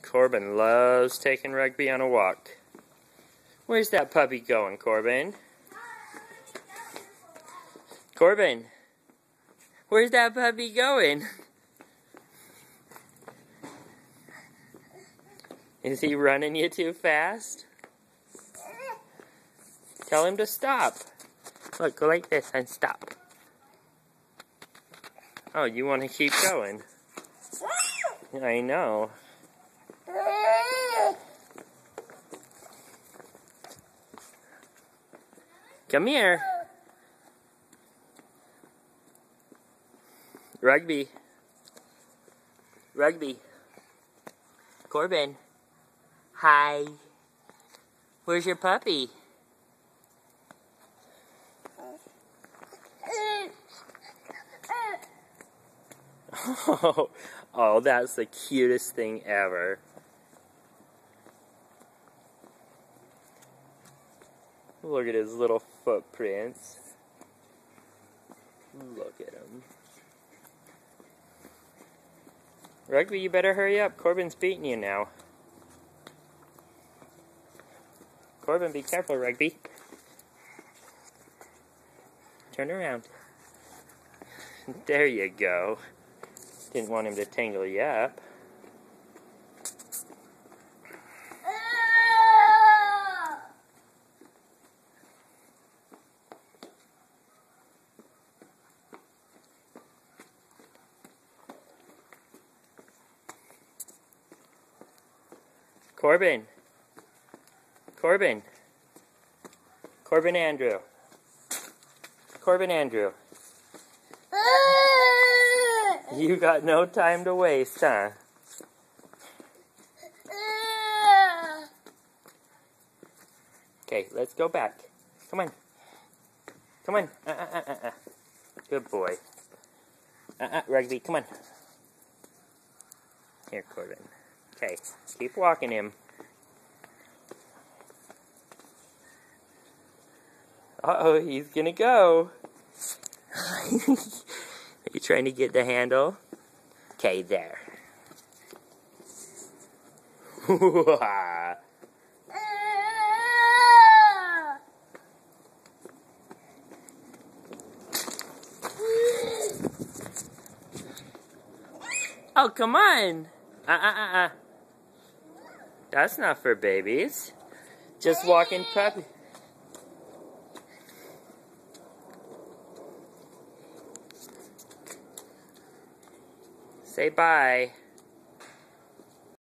Corbin loves taking Rugby on a walk. Where's that puppy going, Corbin? Corbin, where's that puppy going? Is he running you too fast? Tell him to stop. Look, go like this and stop. Oh, you want to keep going? I know. Come here. Rugby. Rugby. Corbin. Hi. Where's your puppy? Oh, that's the cutest thing ever. Look at his little footprints. Look at him. Rugby, you better hurry up. Corbin's beating you now. Corbin, be careful, Rugby. Turn around. There you go. Didn't want him to tangle you up. Corbin. Corbin. Corbin Andrew. Corbin Andrew. You got no time to waste, huh? Okay, let's go back. Come on. Come on. Good boy. Rugby, come on. Here, Corbin. Okay, keep walking him. Uh-oh, he's gonna go. Are you trying to get the handle? Okay, there. Oh, come on. That's not for babies. Just walking puppy. Say bye.